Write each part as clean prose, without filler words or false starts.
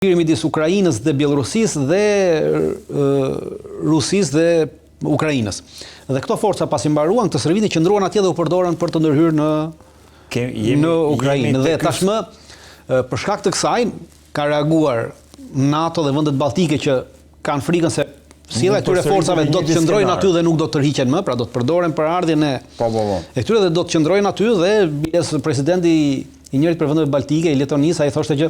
midis Ukrainës dhe Bielorusisë dhe Rusisë dhe Ukrainës. Dhe këto forca pasi mbaruan këtë servitin qëndruan atje dhe u përdorën për të ndërhyrë në Ukrainë. Dhe tashmë për shkak të kësaj ka reaguar NATO dhe vendet balltike që kanë frikën se sjellja e këtyre forcave do të qëndrojnë aty dhe nuk do të tërhiqen më, pra do të përdoren për ardhjen e këtyre dhe do të qëndrojnë aty dhe presidenti i njërit për vendeve baltike, i Letonisë, ai thoshte që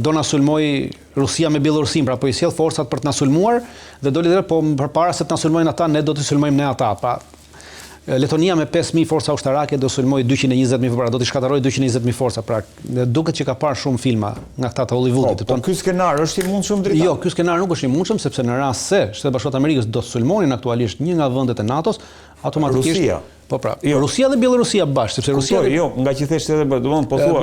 do na sulmoj Rusia me Bielorusin, pra po i sjell forcat për të na sulmuar dhe doli dhe po përpara se të na sulmojnë ata, ne do të sulmojmë ne ata. Pra Letonia me 5.000 forca ushtarake do sulmoj 220.000, pra do t'i shkatërroj 220.000 forca. Pra duket që ka parë shumë filma nga këta të Hollywoodit. Po ky skenar është i mundshëm drejt? Jo, ky skenar nuk është i mundshëm sepse në rast se Shtetet Bashkuara të Amerikës do të sulmonin aktualisht një nga vendet e NATO-s, automatikisht Rusia. Po pra, Rusia dhe Bielorusia bashkë, sepse Rusia jo, nga që the Shtetet Bashkuara, po thua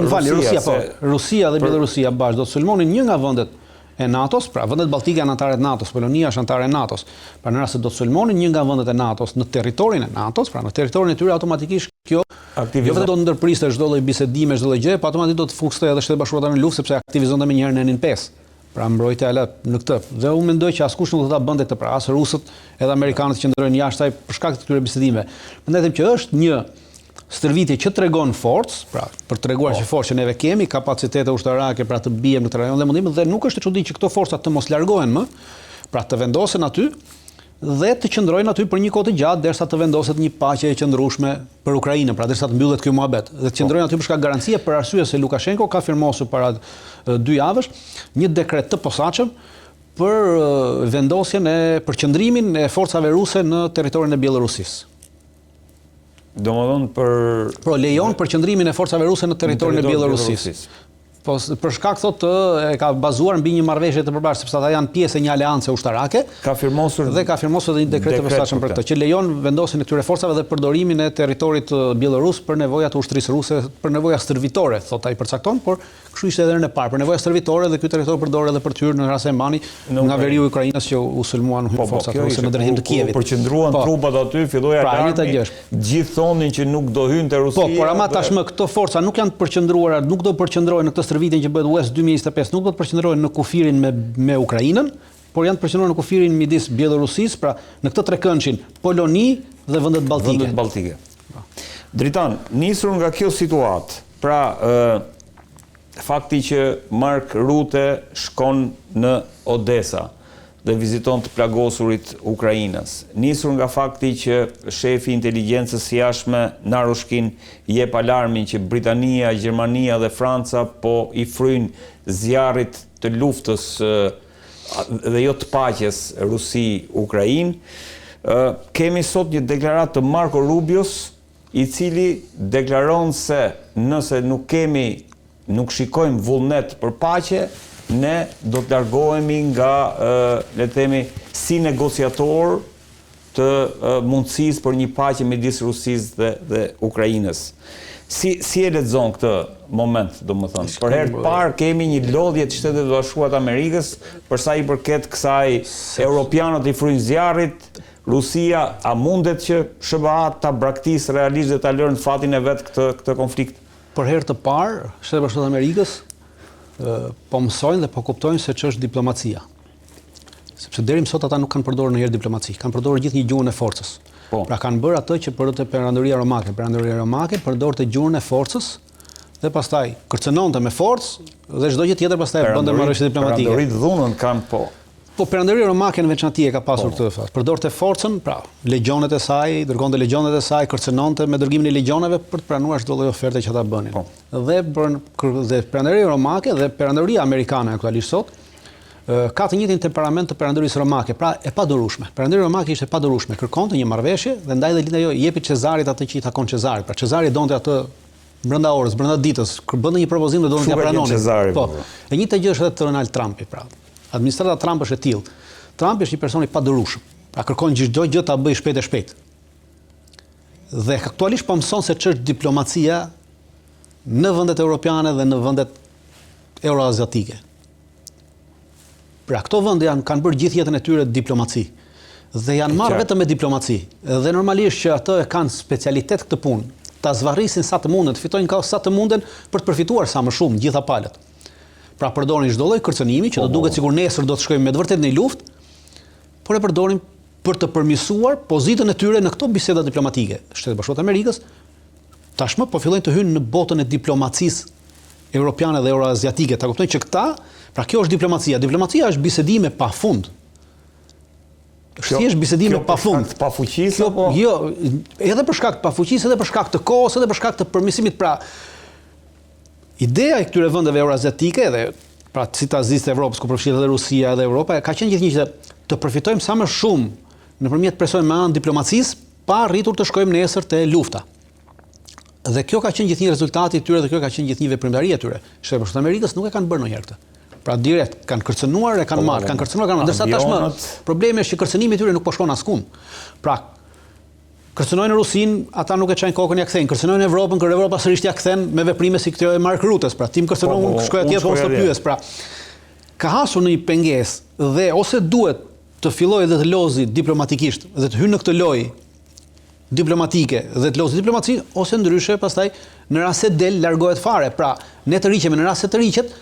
Rusia dhe Bielorusia bashkë do të sulmonin një nga vendet e NATO-s, pra vendet balltike janë anëtare të NATO-s, Polonia është anëtare e NATO-s. Pra në rast se do të sulmonin një nga vendet e NATO-s në territorin e NATO-s, pra në territorin e tyre automatikisht kjo jo vetëm do të ndërpriste çdo lloj bisedime, çdo lloj gjë, po automatikisht do të fuste edhe Shtetet Bashkuara në luftë sepse aktivizonte më njëherë në N5. Pra mbrojtja në këtë. Dhe unë mendoj që askush nuk do ta bënte këtë, pra as rusët edhe amerikanët që ndrojnë jashtë për shkak të këtyre bisedimeve. Mendoj që është një stërvitje që tregon forcë, pra për treguar që forcë që neve kemi, kapacitete ushtarake pra të bijem në këtë rajon dhe mundim dhe nuk është e çuditshme që këto forca të mos largohen më, pra të vendosen aty dhe të qëndrojnë aty për një kohë të gjatë derisa të vendoset një paqe e qëndrueshme për Ukrainën, pra derisa të mbyllet ky muhabet. Dhe të qëndrojnë aty për shkak garancie për arsye se Lukashenko ka firmosur para 2 javësh një dekret të posaçëm për vendosjen për qëndrimin e forcave ruse në territorin e Bielorusisë. Domethënë lejon për qëndrimin e forcave ruse në territorin e Bielorusisë. Po për shkak thotë e ka bazuar mbi një marrëveshje të përbashkët sepse ata janë pjesë e një aleance ushtarake. Ka firmosur edhe një dekret të posaçëm për këtë, që lejon vendosjen e këtyre forcave dhe përdorimin e territorit bielorus për nevojat e ushtrisë ruse, për nevoja stërvitore, thotë ai përcakton, por kështu ishte edhe në parë, për nevoja stërvitore dhe ky territor përdoret edhe për të hyrë në rast se mbani nga veriu i Ukrainës që u sulmuan forcat ruse në drejtim të Kievit. Përqendruan trupat aty, filloi alarmi. Gjithë thonin që nuk do hynte Rusia. Po, por ama tashmë këto forca nuk janë të përqendruara, nuk do përqendrohen në këtë stërvitje që bëhet West 2025, nuk do të përqendrohen në kufirin me Ukrainën, por janë të përqendruar në kufirin midis Bielorusisë, pra në këtë trekëndshin Poloni dhe vendet balltike. Dritan, nisur nga kjo situatë, pra fakti që Mark Rutte shkon në Odesa dhe viziton të plagosurit Ukrainës, nisur nga fakti që shefi inteligjencës jashtme Narushkin jep alarmin që Britania, Gjermania dhe Franca po i fryn zjarrit të luftës dhe jo të paqes Rusi-Ukrainë. Kemi sot një deklaratë të Marco Rubios, i cili deklaron se nëse nuk shikojmë vullnet për paqe, ne do të largohemi nga, le të themi, si negociator të mundësisë për një paqe midis Rusisë dhe Ukrainës. Si e lexon këtë moment, domethënë? Për herë të parë kemi një lodhje të Shtetet Bashkuara të Amerikës për sa i përket kësaj europianët i fryjnë zjarrit, Rusia a mundet që SBA ta braktisë realisht dhe ta lërë në fatin e vet këtë konflikt? Për herë të parë, Shtetet Bashkuara të Amerikës po mësojnë dhe po kuptojnë se ç'është diplomacia. Sepse deri më sot ata nuk kanë përdorur ndonjëherë diplomaci, kanë përdorur gjithë një gjuhën e forcës. Pra kanë bërë atë që përdolte Perandoria Romake. Perandoria Romake përdorte gjuhën e forcës dhe pastaj kërcënonte me forcë dhe çdo gjë tjetër pastaj bënte marrëveshje diplomatike. Perandorit dhunën kanë Po Perandoria Romake në veçanti e ka pasur këtë fazë. Përdorte forcën, pra legionet e saj, dërgonte legionet e saj, kërcënonte me dërgimin e legioneve për të pranuar çdo lloj oferte që ata bënin. Dhe Perandoria Romake dhe Perandoria Amerikane aktualisht sot ka të njëjtin temperament të Perandorisë Romake, pra e padurueshme. Perandoria Romake ishte padurueshme, kërkonte një marrëveshje dhe ndaj dhe linda jo i jepi Cezarit atë që i takon Cezarit. Pra Cezari donte atë brenda orës, brenda ditës, bënte një propozim dhe donte t'ia pranonin. Po. E njëjta gjë është edhe te Donald Trumpi, pra. Administrata Trump është e tillë. Trump është një person i padurueshëm. Pra kërkon çdo gjë ta bëj shpejt e shpejt. Dhe aktualisht po mëson se ç'është diplomacia në vendet europiane dhe në vendet euroaziatike. Pra këto vende kanë bërë gjithë jetën e tyre diplomaci. Dhe janë marrë vetëm me diplomaci. Dhe normalisht që ato e kanë specialitet këtë punë, ta zvarrisin sa të munden, të fitojnë sa të munden për të përfituar sa më shumë gjitha palët. Pra përdorin çdo lloj kërcënimi që do duket sikur nesër do të shkojmë me të vërtetë në luftë, por e përdorin për të përmirësuar pozitën e tyre në këto biseda diplomatike. Shtetet Bashkuara të Amerikës tashmë po fillojnë të hynë në botën e diplomacisë europiane dhe euroaziatike. Ta kuptojnë që këta, pra kjo është diplomacia. Diplomacia është bisedime pafund. Është bisedime pafund. Pa fuqisë apo? Jo, edhe për shkak të pafuqisë, edhe për shkak të kohës, edhe për shkak të përmirësimit. Pra, ideja e këtyre vendeve euroaziatike dhe pra si të azisë të Evropës, ku përfshihet edhe Rusia edhe Europa, ka qenë gjithnjë që të përfitojmë sa më shumë nëpërmjet presionit me anë diplomacisë, pa arritur të shkojmë nesër te lufta. Dhe kjo ka qenë gjithnjë rezultati i tyre dhe kjo ka qenë gjithnjë veprimtari e tyre. Shtetet Bashkuara të Amerikës nuk e kanë bërë ndonjëherë këtë. Pra direkt kanë kërcënuar e kanë marrë, kanë kërcënuar kanë marrë. Ndërsa tashmë problemi është që kërcënimi i tyre nuk po shkon askund. Pra kërcënojnë Rusin, ata nuk e çajnë kokën ja kthejnë. Kërcënojnë Evropën, kur Evropa sërish ja kthen me veprime si këto e Mark Rutte. Pra tim kërcënon unë shkoj atje po të pyes. Pra ka hasur në një pengesë dhe ose duhet të fillojë dhe të lozi diplomatikisht dhe të hyjë në këtë lojë diplomatike dhe të lozë diplomaci, ose ndryshe pastaj në rast se del largohet fare. Pra, ne të riqemi në rast se të riqet,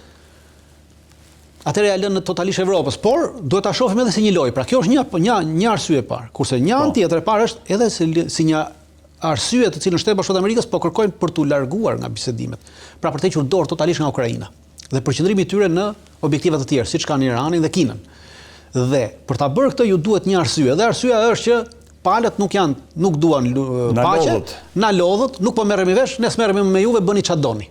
atëherë ja lënë totalisht Evropës, por duhet ta shohim edhe si një lojë. Pra, kjo është një arsye e parë. Kurse një anë tjetër e parë është edhe si një arsye të cilën Shtetet Bashkuara të Amerikës po kërkojnë për t'u larguar nga bisedimet. Pra, për të hequr dorë totalisht nga Ukraina dhe përqendrimi i tyre në objektiva të tjerë, siç kanë Iranin dhe Kinën. Dhe për ta bërë këtë ju duhet një arsye. Dhe arsyeja është që palët nuk duan paqe, na lodhët, nuk po merremi vesh, ne s'merremi me juve, bëni çfarë doni.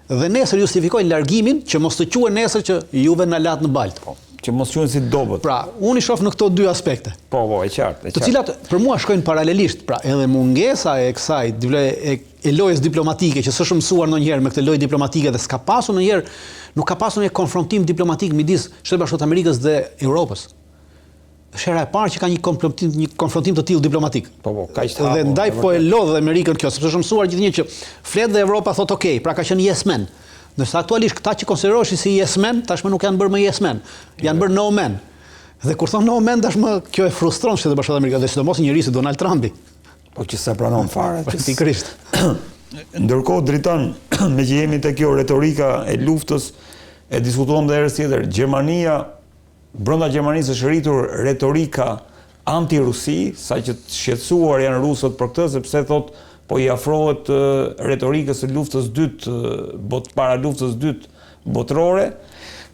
Dhe nesër justifikojnë largimin që mos të quhen nesër që juve na lat në balt. Që mos quhen si dobët. Pra, unë i shoh në këto dy aspekte. Po, e qartë. Të cilat për mua shkojnë paralelisht. Pra, edhe mungesa e kësaj e lojës diplomatike që s'është mësuar ndonjëherë me këtë lojë diplomatike dhe s'ka pasur ndonjëherë, nuk ka pasur një konfrontim diplomatik midis Shtetit Bashkuar të Amerikës dhe Europës. Është hera e parë që ka një konfrontim të tillë diplomatik. Po, kaq të dhe ndaj po e lodh Amerikën kjo, sepse është mësuar gjithnjë që flet dhe Evropa thot okay, pra ka qenë yes men. Ndërsa aktualisht këta që konsideroheshin si yes men, tashmë nuk janë bërë më yes men, janë bërë no men. Dhe kur thon no men, tashmë kjo e frustron Shtetet Bashkuara të Amerikës, dhe sidomos njëri si Donald Trumpi. Po që sa pranon fare. Pikërisht. Ndërkohë dritan, me që jemi te kjo retorika e luftës, e diskutuam edhe herë tjetër, Gjermania brenda Gjermanisë është rritur retorika anti-Rusi, saqë të shqetësuar janë rusët për këtë, sepse thot po i afrohet retorikës së luftës dytë, para luftës dytë botërore,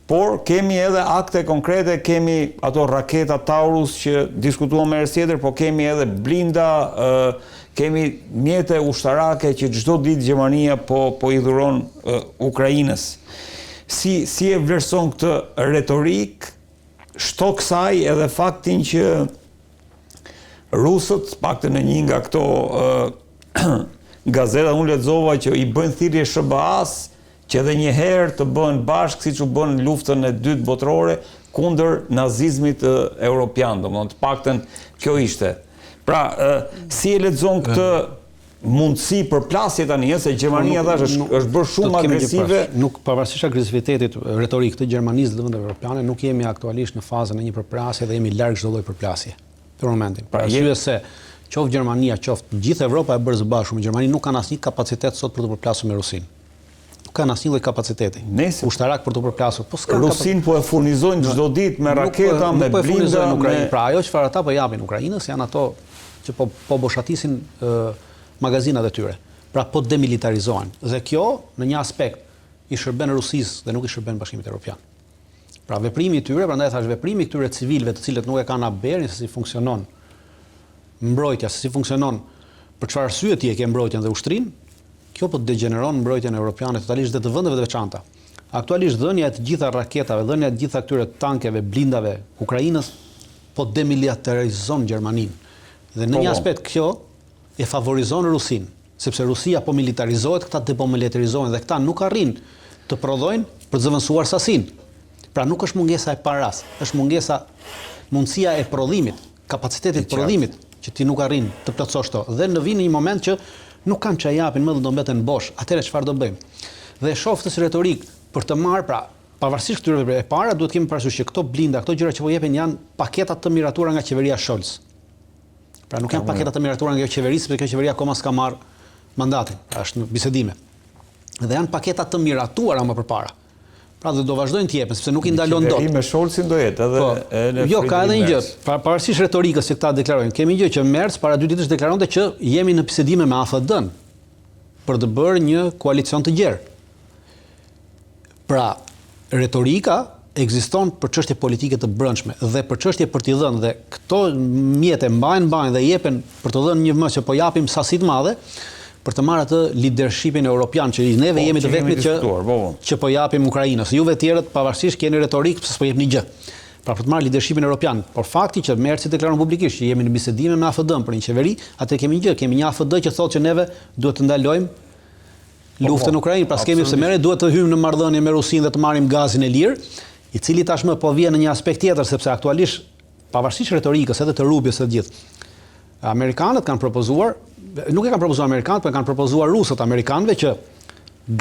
por kemi edhe akte konkrete, kemi ato raketa Taurus që diskutuam herë tjetër, po kemi edhe blinda, kemi mjete ushtarake që çdo ditë Gjermania po i dhuron Ukrainës. Si e vlerëson këtë retorik? Shto kësaj edhe faktin që rusët, paktën në një nga këto gazeta unë lexova që i bëjnë thirrje SBA-s që edhe një herë të bëhen bashkë siç u bën në luftën e dytë botërore kundër nazizmit europian, domethënë të paktën kjo ishte. Pra, si e lexon këtë mundësi për plasje tani, se Gjermania është bërë shumë agresive. Nuk pavarësisht agresivitetit retorik të Gjermanisë dhe vendeve europiane, nuk jemi aktualisht në fazën e një përplasje dhe jemi larg çdo lloj përplasje për momentin. Pra arsye se qoftë Gjermania, qoftë gjithë Evropa e bërë së bashku me Gjermaninë nuk kanë asnjë kapacitet sot për të përplasur me Rusinë. Nuk kanë asnjë lloj kapaciteti. Ushtarak për të përplasur. Po s'kan Rusinë po e furnizojnë çdo ditë me raketa, me blinda, pra ajo çfarë ata po japin Ukrainës janë ato që po boshatisin magazinat e tyre. Pra po demilitarizohen. Dhe kjo në një aspekt i shërben Rusisë dhe nuk i shërben Bashkimit Evropian. Pra veprimi i tyre, prandaj thash veprimi i këtyre civilëve të cilët nuk e kanë aberin se si funksionon mbrojtja, se si funksionon për çfarë arsye ti e ke mbrojtjen dhe ushtrinë, kjo po degeneron mbrojtjen europiane totalisht dhe të vendeve të veçanta. Aktualisht dhënia e të gjitha raketave, dhënia e të gjitha këtyre tankeve, blindave Ukrainës po demilitarizon Gjermaninë. Dhe në një aspekt kjo e favorizon Rusinë, sepse Rusia po militarizohet, këta depomilitarizohen dhe këta nuk arrin të prodhojnë për të zëvendësuar sasinë. Pra nuk është mungesa e paras, është mundësia e prodhimit, kapacitetit prodhimit që ti nuk arrin të plotësosh to. Dhe në vin një moment që nuk kanë çfarë japin më dhe do mbeten bosh. Atëherë çfarë do bëjmë? Dhe shoh këtë retorik për të marrë, pra pavarësisht këtyre e para duhet kemi parasysh që këto blinda, këto gjëra që po jepen janë paketa të miratura nga qeveria Scholz. Pra nuk janë paketa të miratura nga kjo qeveri, sepse kjo qeveri akoma s'ka marrë mandatin, është në bisedime. Dhe janë paketa të miratuara më përpara. Pra dhe do vazhdojnë të jepen, sepse nuk i ndalon dot. Me Scholzin do jetë edhe Jo, ka edhe një gjë. Pavarësisht retorikës që këta deklarojnë, kemi një gjë që Merz para 2 ditësh deklaronte që jemi në bisedime me AFD-n për të bërë një koalicion të gjerë. Pra, retorika ekziston për çështje politike të brendshme dhe për çështje për t'i dhënë, dhe këto mjete mbajnë dhe jepen për të dhënë një më që po japim sasi të madhe për të marrë atë leadershipin europian që neve jemi të vetmit që po japim Ukrainës. Juve tjerët pavarësisht keni retorikë pse s'po jepni gjë. Pra për të marrë leadershipin europian, por fakti që Merzi deklaron publikisht që jemi në bisedime me AFD-n për një qeveri, atë kemi një gjë, kemi një AFD që thotë që neve duhet të ndalojmë luftën në Ukrainë, pra s'kemi pse merret, duhet të hyjmë në marrëdhënie me Rusinë dhe të marrim gazin e lirë, i cili tashmë po vjen në një aspekt tjetër, sepse aktualisht pavarësisht retorikës edhe të rubjes së gjithë, amerikanët kanë propozuar, nuk e kanë propozuar amerikanët, por kanë propozuar rusët amerikanëve që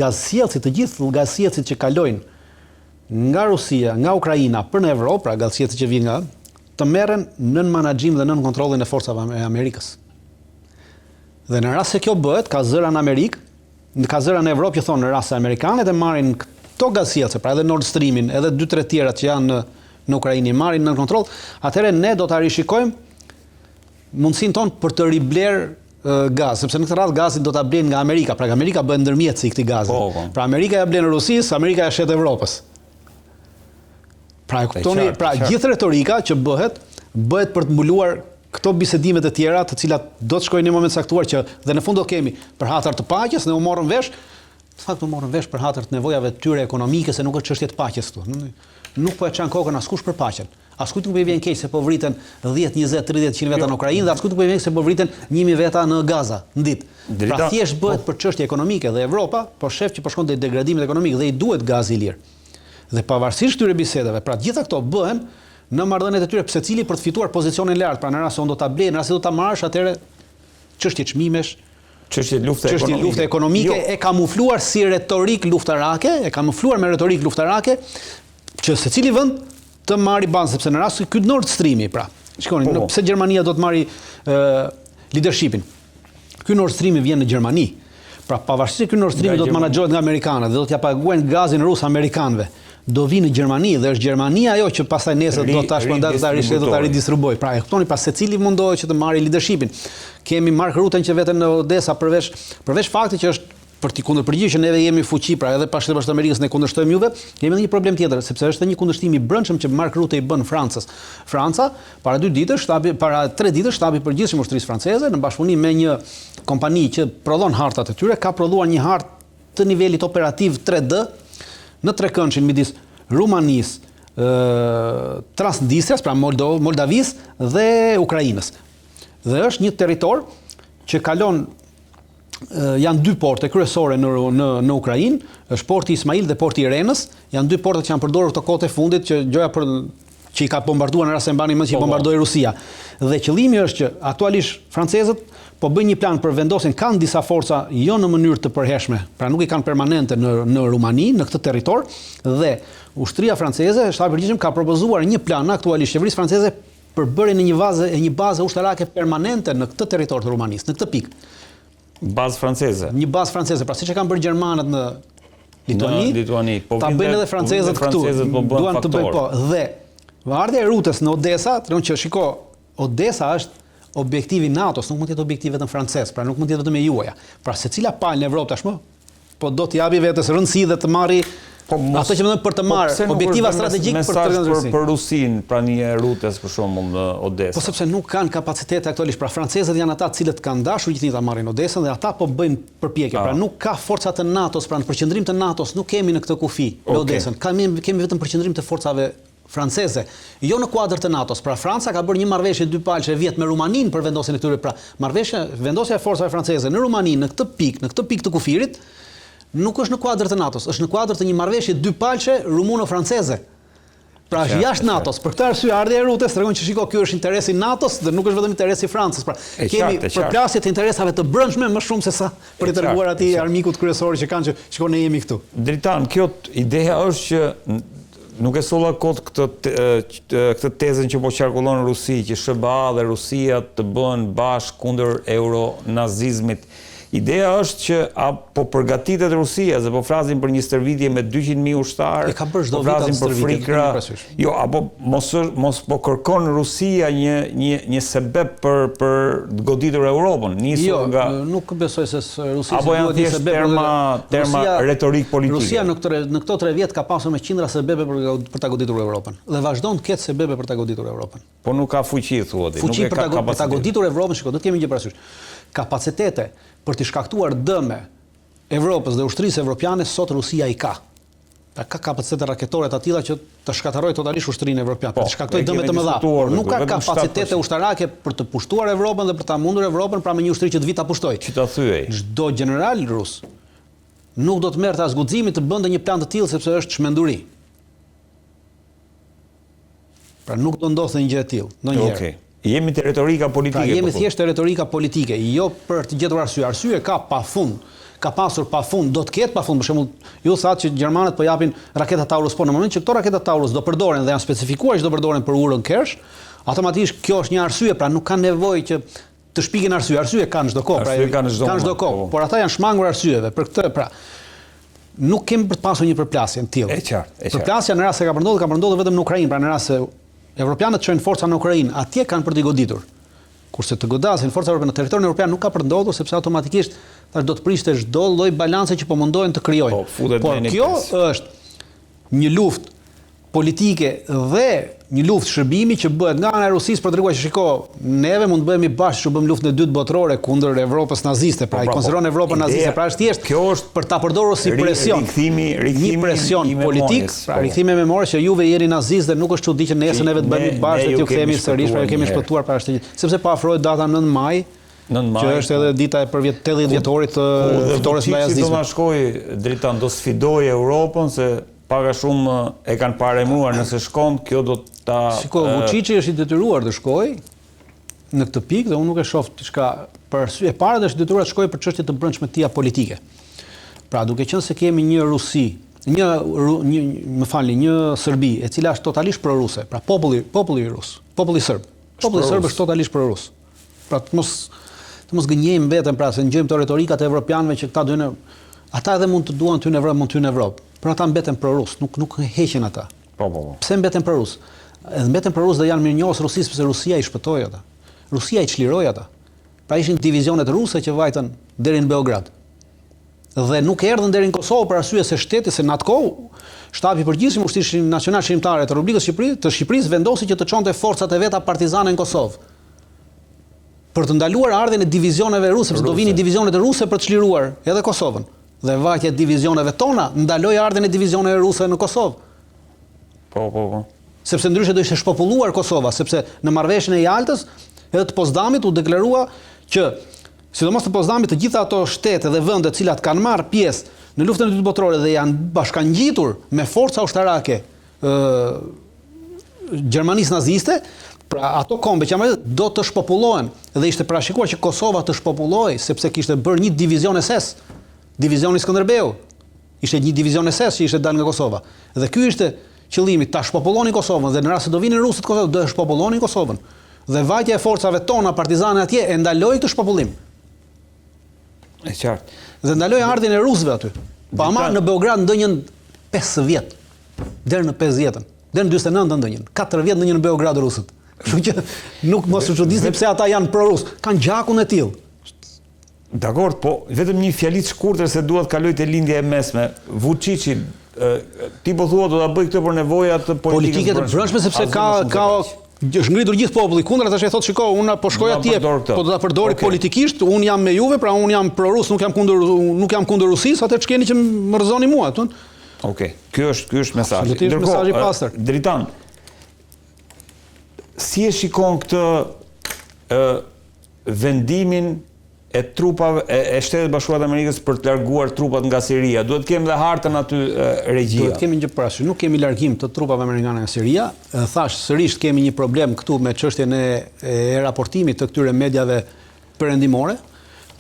gazsjellësit, të gjithë gazsjellësit që kalojnë nga Rusia, nga Ukraina për në Evropë, pra gazsjellësit që vijnë nga, të merren nën menaxhim dhe nën kontrollin e forcave e Amerikës. Dhe në rast se kjo bëhet, ka zëra në Amerikë, ka zëra në Evropë që thonë në rast se amerikanët e marrin këto gazsjellëse, pra edhe Nord Streamin, edhe 2-3 tjerat që janë në Ukrainë marrin nën kontroll, atëherë ne do ta rishikojmë mundësinë tonë për të ribler gaz, sepse në këtë radhë gazin do ta blenë nga Amerika, pra Amerika bën ndërmjetësi i këtij gazi. Pra Amerika ja blen Rusisë, Amerika ja shet Evropës. Pra e kuptoni, pra gjithë retorika që bëhet për të mbuluar këto bisedime të tjera, të cilat do të shkojnë në një moment saktuar që dhe në fund do kemi për hatër të paqes, ne u morëm vesh, në fakt u morëm vesh për hatër të nevojave të tyre ekonomike, se nuk është çështje të paqes këtu. Nuk po e çan kokën askush për paqen. Askujt nuk po i vjen keq se po vriten 10, 20, 30, 100 veta në Ukrainë, dhe askujt nuk po i vjen keq se po vriten 1000 veta në Gaza në ditë. Pra thjesht bëhet për çështje ekonomike dhe Evropa po shef që po shkon te degradimit ekonomik dhe i duhet gazi i lirë. Dhe pavarësisht këtyre bisedave, pra gjitha këto bëhen në marrëdhëniet e tyre secili për të fituar pozicionin lart, pra në rast se unë do ta blej, në rast se do ta marrësh, atëherë çështje çmimesh, çështje lufte ekonomike e kamufluar si retorik luftarake, e kamufluar me retorik luftarake që secili vend të marri banë, sepse në rast se ky Nord Streami, pra, shikoni, pse Gjermania do të marri leadershipin. Ky Nord Streami vjen në Gjermani. Pra pavarësisht se ky Nord Stream do të menaxhohet nga amerikanët dhe do t'ja paguajnë gazin rus amerikanëve, do vinë në Gjermani dhe është Gjermania ajo që pastaj nesër do ta shpërndat do ta ridistribuoj. Pra e kuptoni, pas secili mundohet që të marrë leadershipin. Kemi Mark Rutten që veten në Odessa përveç faktit që është për t'i kundërpërgjigjur që neve jemi fuqi, pra edhe pas Shtetit Amerikës ne kundërshtojmë juve, kemi edhe një problem tjetër, sepse është një kundërshtim i brendshëm që Mark Rutte i bën Francës. Franca para 2 ditësh, para 3 ditësh, shtabi i përgjithshëm i ushtrisë franceze në bashkëpunim me një kompani që prodhon hartat e tyre, ka prodhuar një hartë të nivelit operativ 3D në trekëndshin midis Rumanisë, Transnistrias, pra Moldavisë dhe Ukrainës. Dhe është një territor që kalon janë 2 porte kryesore në Ukrainë, është porti Ismail dhe porti Irenës, janë 2 porte që janë përdorur këto kohë të fundit që që i ka bombarduar në rast se mbani mend që i bombardoi Rusia. Dhe qëllimi është që aktualisht francezët po bëjnë një plan për vendosin, kanë disa forca jo në mënyrë të përhershme, pra nuk i kanë permanente në Rumani, në këtë territor, dhe ushtria franceze, shtati i përgjithshëm ka propozuar një plan aktualisht qeverisë franceze për bërjen e një bazë ushtarake permanente në këtë territor të Rumanisë, në këtë pikë. Bazë franceze. Një bazë franceze, pra siç e kanë bërë gjermanët në Lituani, ta bëjnë edhe francezët këtu. Duan të bëjnë po. Dhe ardha e rrutës në Odessa, tregon që shiko, Odessa është objektivi NATO-s, nuk mund të jetë objektiv vetëm francez, pra nuk mund të jetë vetëm e juaja. Pra secila palë në Evropë tashmë, po do t'i japi vetes rëndësi dhe të marri ato që më për të marrë objektiva strategjik për Rusinë, prania e rrutës për shembull në Odessa. Po sepse nuk kanë kapacitete aktualisht, pra francezët janë ata të cilët kanë dashur gjithnjë ta marrin Odesën dhe ata po bëjnë përpjekje. Pra nuk ka forca të NATO-s, pra në përqendrim të NATO-s nuk kemi në këtë kufi në Odesën. Kemi vetëm përqendrim të forcave franceze, jo në kuadër të NATO-s. Pra Franca ka bërë një marrëveshje 2 palëshe vjet me Rumaninë për vendosjen e këtyre, pra vendosja e forcave franceze në Rumani në këtë pikë të kufirit nuk është në kuadër të NATO-s, është në kuadër të një marrëveshje 2 palëshe rumuno-franceze. Pra është jashtë NATO-s. Për këtë arsye ardha e rrutës tregon që shiko, ky është interesi NATO-s dhe nuk është vetëm interesi Francës. Pra kemi përplasje të interesave të brendshme më shumë se sa për të treguar atij armikut kryesor që kanë që shikon ne jemi këtu. Dritan, kjo ideja është që nuk e solla kot këtë tezën që po qarkullon në Rusi, që SBA dhe Rusia të bëhen bashkë kundër euro-nazizmit. Ideja është që po përgatitet Rusia, se po flasim për një stërvitje me 200.000 ushtarë, po flasim për frikra. Jo, apo mos po kërkon Rusia një sebeb për goditur Europën, nisur nga. Jo, nuk besoj se Rusia apo janë thjesht terma retorik politike. Rusia në këto 3 vjet ka pasur me qindra sebebe për ta goditur Europën dhe vazhdon të ketë sebebe për ta goditur Europën. Po nuk ka fuqi, thuat. Fuqi për ta goditur Europën, shikoj, do të kemi gjë parasysh. Kapacitete për të shkaktuar dëme Evropës dhe ushtrisë evropiane sot Rusia i ka. Ka kapacitete raketore të tilla që të shkatërrojë totalisht ushtrinë evropiane, të shkaktojë dëme të mëdha. Nuk ka kapacitete ushtarake për të pushtuar Evropën dhe për ta mundur Evropën pra me një ushtri që të vit ta pushtojë. Që ta thyej. Çdo general rus nuk do të merrte as guximin të bënte një plan të tillë sepse është çmenduri. Pra nuk do ndodhte një gjë e tillë, ndonjëherë. Okej. Jemi te retorika politike. Pra jemi thjesht te retorika politike, jo për të gjetur arsye. Arsye ka pafund. Ka pasur pafund, do të ketë pafund. Për shembull, ju thatë që gjermanët po japin raketa Taurus, po në moment që këto raketa Taurus do përdoren dhe janë specifikuar që do përdoren për urën Kersh, automatikisht kjo është një arsye, pra nuk kanë nevojë që të shpikin arsye. Arsye kanë çdo kohë, pra kanë çdo kohë, por ata janë shmangur arsyeve. Për këtë, pra nuk kemi për të pasur një përplasje të tillë. E qartë. Përplasja në rast se ka përndodhur vetëm në Ukrainë, pra në rast se evropianët çojnë forca në Ukrainë, atje kanë për të goditur. Kurse të godasin forca evropiane në territorin evropian nuk ka përndodhur sepse automatikisht do të prishte çdo lloj balance që po mundohen të krijojnë. Por kjo është një luftë politike dhe një luftë shërbimi që bëhet nga ana e Rusisë për treguar që shiko, neve mund të bëhemi bashkë që bëjmë luftën e dytë botërore kundër Evropës naziste, pra i konsideron Evropën naziste, pra është thjesht kjo është për ta përdorur si presion. Një presion politik, pra rikthimi me memore që juve jeni nazist dhe nuk është çudi që nesër neve të bëhemi bashkë dhe t'ju kthehemi sërish, pra ju kemi shpëtuar para ashtu. Sepse po afrohet data 9 maj, që është edhe dita e 80 vjetorit të fitores ndaj nazistit. Do na shkojë dritan, do sfidojë Europën se pak a shumë e kanë paremruar nëse shkon, kjo do ta. Shiko, Vučići është i detyruar të shkojë në këtë pikë dhe unë nuk e shoh diçka për arsye. E para është detyruar të shkojë për çështje të brendshme të tija politike. Pra, duke qenë se kemi një Rusi, një Serbi, e cila është totalisht proruse, pra populli rus, populli serb. Populli serb është totalisht prorus. Pra të mos gënjejmë veten, pra se ngjojmë këto retorikat e evropianëve që këta duhen, ata edhe mund të duan ty në Evropë, mund ty në Evropë. Por ata mbeten prorus, nuk heqen ata. Po. Pse mbeten prorus? Edhe mbeten prorus dhe janë mirënjohës Rusisë sepse Rusia i shpëtoi ata. Rusia i çliroi ata. Pra ishin divizionet ruse që vajtën deri në Beograd. Dhe nuk erdhën deri në Kosovë për arsye se shteti, se në atë kohë shtabi i përgjithshëm Ushtrisë Nacionale Shqiptare të Republikës të Shqipërisë vendosi që të çonte forcat e veta partizane në Kosovë. Për të ndaluar ardhen e divizioneve ruse, sepse do vinin divizionet ruse për të çliruar edhe Kosovën. Dhe vajtja e divizioneve tona ndaloi ardhen e divizioneve ruse në Kosovë. Po. Sepse ndryshe do ishte shpopulluar Kosova, sepse në marrëveshjen e Jaltës edhe të Potsdamit u deklarua që sidomos të Potsdamit të gjitha ato shtete dhe vende të cilat kanë marrë pjesë në luftën e dytë botërore dhe janë bashkangjitur me forca ushtarake Gjermanisë naziste, pra ato kombe që do të shpopullohen dhe ishte parashikuar që Kosova të shpopullohej sepse kishte bërë një divizion SS. Divizioni Skënderbeu ishte një divizion SS që ishte dalë nga Kosova. Dhe ky ishte qëllimi, ta shpopullonin Kosovën dhe në rast se do vinin rusët Kosovë, do e shpopullonin Kosovën. Dhe vajtja e forcave tona partizane atje e ndaloi këtë shpopullim. E qartë. Dhe ndaloi ardhin e rusëve aty. Po ama në Beograd ndonjën 5 vjet. Deri në 50-ën, deri në 49-ën ndonjën. 4 vjet ndonjën në Beograd rusët. Kështu që nuk mos u çuditni pse ata janë pro-rus. Kan gjakun e tillë. Dakor, po vetëm një fjali të shkurtër se duhet kaloj te lindja e mesme. Vučići, ti po thua do ta bëj këtë për nevojat politike të brendshme sepse ka është ngritur gjithë populli kundër, tash e thotë shiko, unë po shkoj atje, po do ta përdori politikisht, unë jam me juve, pra unë jam pro-rus, nuk jam kundër Rusisë, atë ç'keni që më rrezoni mua, thon. Okej, ky është mesazhi. Ndërkohë, mesazhi i pastër. Dritan, si e shikon këtë vendimin e trupave e Shtetit Bashkuar të Amerikës për të larguar trupat nga Siria? Duhet të kemi dhe hartën aty regjia. Duhet të kemi një parasysh. Nuk kemi largim të trupave amerikane nga Siria. Thash sërish kemi një problem këtu me çështjen e raportimit të këtyre mediave perëndimore.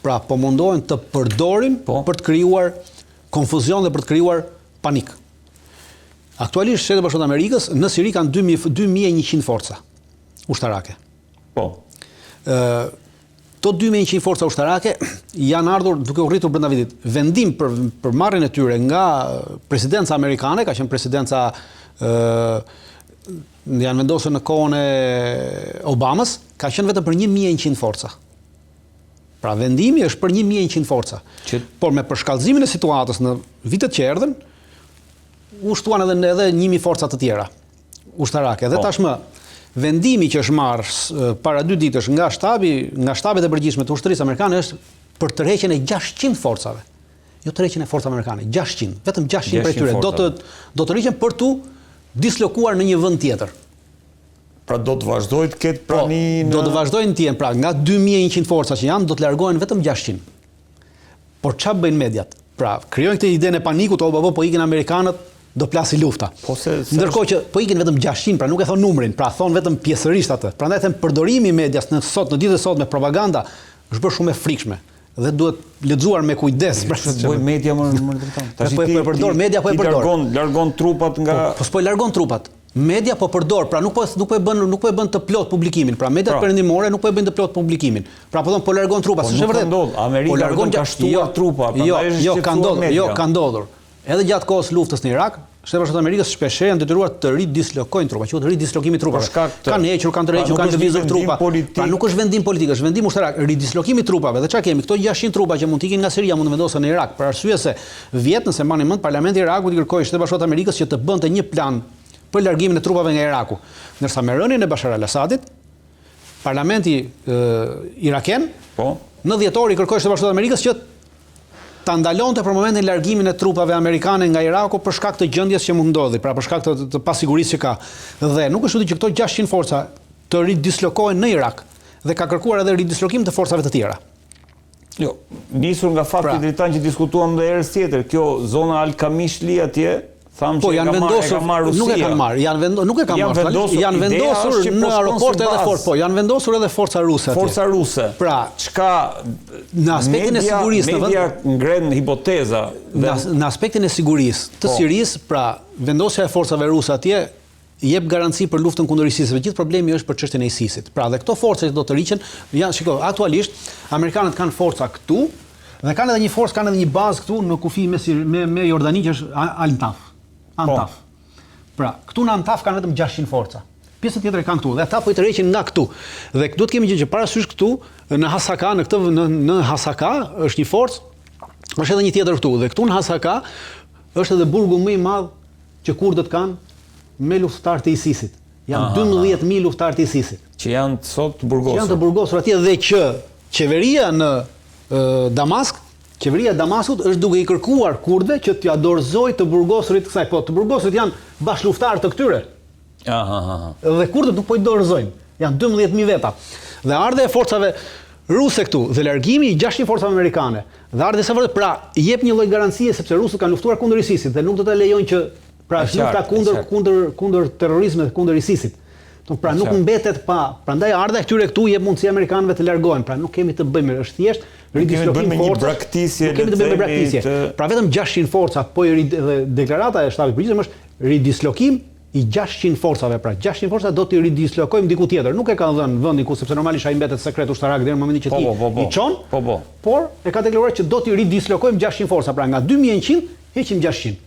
Pra po mundohen të përdorin për të krijuar konfuzion dhe për të krijuar panik. Aktualisht Shtetet Bashkuara të Amerikës në Siri kanë 2100 forca ushtarake. Po. Këto 2100 forca ushtarake janë ardhur duke u rritur brenda vitit. Vendim për marrjen e tyre nga presidenca amerikane, ka qenë presidenca janë vendosur në kohën e Obamas, ka qenë vetëm për 1100 forca. Pra vendimi është për 1100 forca. Por me përshkallëzimin e situatës në vitet që erdhën, u shtuan edhe 1000 forca të tjera ushtarake. Dhe tashmë vendimi që është marrë para 2 ditësh nga shtabet e përgjithshme të ushtrisë amerikane është për tërheqjen e 600 forcave. Jo tërheqjen e forcave amerikane, 600, vetëm 600 prej tyre do të rriqen për tu dislokuar në një vend tjetër. Pra do të vazhdojë të ketë prani do të vazhdojnë të jenë, pra nga 2100 forca që janë, do të largohen vetëm 600. Por çfarë bëjnë mediat? Pra, krijojnë këtë idenë e panikut, po ikin amerikanët, do plasi lufta. Ndërkohë që po ikin vetëm 600, pra nuk e thon numrin, pra thon vetëm pjesërisht atë. Prandaj them përdorimi i medias në ditët e sotme propaganda është bërë shumë e frikshme dhe duhet lexuar me kujdes. Bëj media më tash po e përdor media, po e përdor. Largon trupat nga po largon trupat. Media po përdor, pra nuk po e bën të plot publikimin. Pra mediat perëndimore nuk po e bëjnë të plot publikimin. Pra po thon po largon trupat, s'është vërtet. Amerika largon ka shtuar trupa, Jo, ka ndodhur. Edhe gjatë kohës luftës në Irak, Shtetet Bashkuara të Amerikës shpesh janë detyruar të ridislokojnë trupa, quhet ridislokimi i trupave. Kanë hequr, kanë tërhequr, kanë lëvizur trupa. Pra nuk është vendim politik, është vendim ushtarak, ridislokimi i trupave. Dhe çfarë kemi? Këto 600 trupa që mund të ikin nga Siria mund të vendosen në Irak, për arsye se vjet nëse mbani mend Parlamenti i Irakut i kërkoi Shtetet Bashkuara të Amerikës që të bënte një plan për largimin e trupave nga Iraku. Ndërsa me rënien e Bashar al-Assadit, Parlamenti iraken në dhjetor i kërkoi Shtetet Bashkuara të Amerikës që ta ndalonte për momentin largimin e trupave amerikane nga Iraku për shkak të gjendjes që mund ndodhi, pra për shkak të pasigurisë që ka. Dhe nuk është që këto 600 forca të ridislokohen në Irak dhe ka kërkuar edhe ridislokim të forcave të tjera. Jo, nisur nga fakti dritan që diskutuam dhe herës tjetër, kjo zona Al-Kamishli atje, thamë që janë vendosur, nuk e kanë marrë, nuk e kanë marrë, janë vendosur në aeroport edhe forca, janë vendosur edhe forca ruse atje. Forca ruse. Pra, çka në aspektin e sigurisë, media ngren hipoteza në aspektin e sigurisë të Sirisë, pra vendosja e forcave ruse atje jep garanci për luftën kundër ISIS-it. Gjithë problemi është për çështjen e ISIS-it. Pra dhe këto forca që do të rriqen, janë, shiko, aktualisht amerikanët kanë forca këtu dhe kanë edhe një forcë, kanë edhe një bazë këtu në kufi me Jordani që është Al-Antaf. Pra, këtu në Antaf kanë vetëm 600 forca. Pjesën tjetër e kanë këtu dhe ata po i tërheqin nga këtu. Dhe duhet kemi gjë që parasysh këtu në Hasaka, në Hasaka është një forcë, është edhe një tjetër këtu dhe këtu në Hasaka është edhe burgu më i madh që kurdët kanë me luftëtarë të ISIS-it. Janë 12.000 luftëtarë të ISIS-it. Që janë sot të burgosur. Që janë të burgosur atje dhe që qeveria në Damask, qeveria e Damaskut është duke i kërkuar kurdëve që t'ia dorëzojë të burgosurit kësaj, po të burgosurit janë bashkëluftarë të këtyre. Dhe kurdët nuk po i dorëzojnë. Janë 12.000 veta. Dhe ardhe e forcave ruse këtu dhe largimi i 600 forcave amerikane. Dhe ardhe sa vërtet, pra jep një lloj garancie sepse rusët kanë luftuar kundër ISIS-it dhe nuk do të lejojnë që pra lufta kundër terrorizmit dhe kundër ISIS-it. Pra nuk mbetet pa, prandaj ardha e këtyre këtu jep mundësi amerikanëve të largohen. Pra nuk kemi të bëjmë, është thjesht ridislokim forcës. Nuk kemi të bëjmë braktisje. Pra vetëm 600 forca, po dhe deklarata e shtabit përgjithshëm është ridislokim i 600 forcave. Pra 600 forca do t'i ridislokojmë diku tjetër. Nuk e ka dhënë vendi ku sepse normalisht ai mbetet sekret ushtarak deri në momentin që ti i çon. Por e ka deklaruar që do t'i ridislokojmë 600 forca. Pra nga 2100 heqim 600.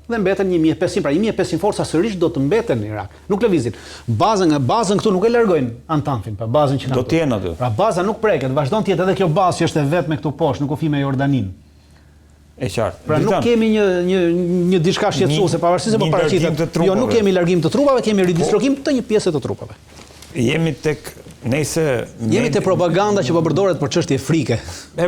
Dhe mbeten 1500, pra 1500 forca sërish do të mbeten në Irak. Nuk lëvizin. Bazën këtu nuk e largojnë Antafin, pra bazën që do të jenë aty. Pra baza nuk preket, vazhdon të jetë edhe kjo bazë që është e vetme këtu poshtë në kufi me Jordanin. E qartë. Pra nuk kemi një diçka shqetësuese pavarësisht se po paraqitet. Jo, nuk kemi largim të trupave, kemi ridislokim të një pjese të trupave. Jemi tek Jemi te propaganda që po përdoret për çështje frike.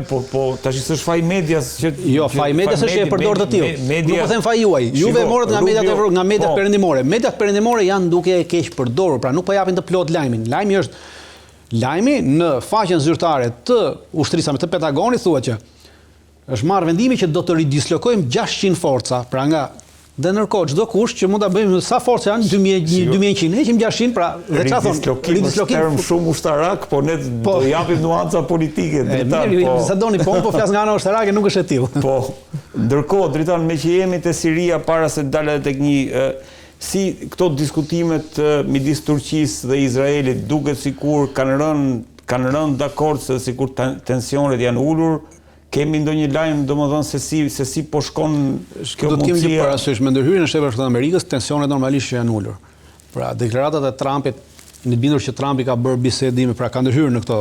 Po tash s'është faji medias që jo, faji medias është e përdorur të tillë. Nuk po them faji juaj. Juve morët nga mediat perëndimore. Mediat perëndimore janë duke e keq përdorur, pra nuk po japin të plot lajmin. Lajmi në faqen zyrtare të ushtrisë të Pentagonit thuhet që është marrë vendimi që do të ridislokojmë 600 forca, pra nga dhe ndërkohë çdo kush që mund ta bëjmë sa forcë janë 2100, heqim 600, pra dhe çfarë thon? Ridislokim shumë ushtarak, po ne do japim nuanca politike dritan. Sa doni po flas nga ana ushtarake nuk është e tillë. Po. Ndërkohë dritan me që jemi te Siria para se të dalet tek një si këto diskutimet midis Turqisë dhe Izraelit duket sikur kanë rënë kanë rënë dakord se sikur tensionet janë ulur, kemi ndonjë lajm domethënë se si po shkon kjo mundësia. Do të kemi një parasysh me ndërhyrjen e Shtetit Bashkuar të Amerikës, tensionet normalisht janë ulur. Pra deklaratat e Trumpit, në të bindur që Trumpi ka bërë bisedime, pra ka ndërhyrë në këto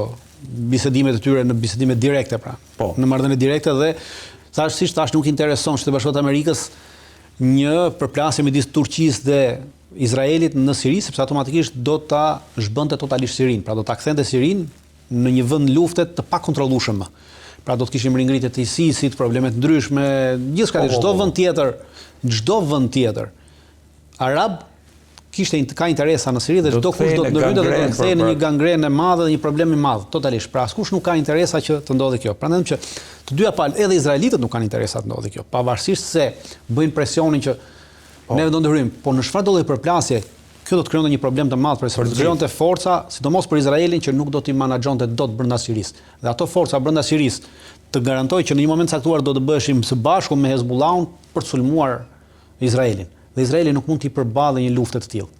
bisedimet e tyre, në bisedime direkte, pra, në marrëdhënie direkte dhe tash nuk intereson Shtetit Bashkuar të Amerikës një përplasje midis Turqisë dhe Izraelit në Siri, sepse automatikisht do ta zhbënte totalisht Sirinë, pra do ta kthente Sirinë në një vend lufte të pakontrollueshëm. Pra do të kishim ringritje të ISIS-it, probleme të ndryshme, gjithçka çdo vend tjetër arab ka interesa në Siri dhe çdo kush do të ndërhyjë dhe të kthehej në një gangrenë e madhe dhe një problem i madh, totalisht. Pra askush nuk ka interesa që të ndodhi kjo. Prandaj që të dyja palë, edhe izraelitët nuk kanë interesa të ndodhi kjo, pavarësisht se bëjnë presionin që ne do ndërhyjmë, por në çfarë do lloj përplasje, kjo do të krijonte një problem të madh për Izraelin. Do krijonte forca, sidomos për Izraelin që nuk do t'i menaxhonte dot brenda Sirisë. Dhe ato forca brenda Sirisë të garantojë që në një moment caktuar do të bëheshim së bashku me Hezbollahun për të sulmuar Izraelin. Dhe Izraeli nuk mund t'i përballë një lufte të tillë.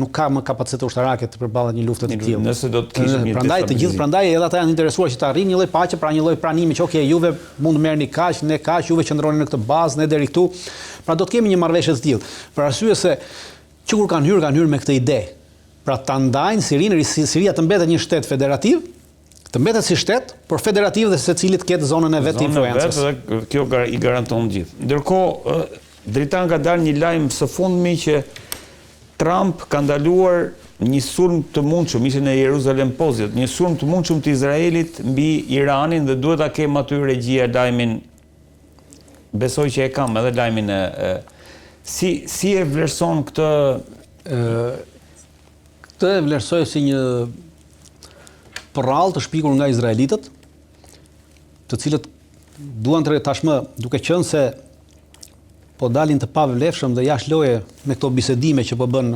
Nuk ka më kapacitet ushtarake të përballet një lufte të tillë. Nëse do të kishim një prandaj të gjithë prandaj edhe ata janë interesuar që të arrijnë një lloj paqe, pra një lloj pranimi që okay, juve mund të merrni kaq, ne kaq, juve qëndroni në këtë bazë, ne deri këtu. Pra do të kemi një marrëveshje të tillë. Për arsye se që kur kanë hyrë me këtë ide. Pra ta ndajnë Sirinë, Siria të mbetet një shtet federativ, të mbetet si shtet, por federativ dhe secilit ketë zonën e vet të influencës. Dhe kjo i garanton gjithë. Ndërkohë, drejtan ka dalë një lajm së fundmi që Trump ka ndaluar një sulm të mundshëm, ishte në Jeruzalem Post, një sulm të mundshëm të Izraelit mbi Iranin dhe duhet ta kem aty regjia lajmin. Besoj që e kam edhe lajmin e si e vlerëson këtë? Këtë e vlerësoj si një porrall të shpikur nga izraelitët, të cilët duan të tashmë, duke qenë se po dalin të pavlefshëm dhe jashtë loje me këto bisedime që po bën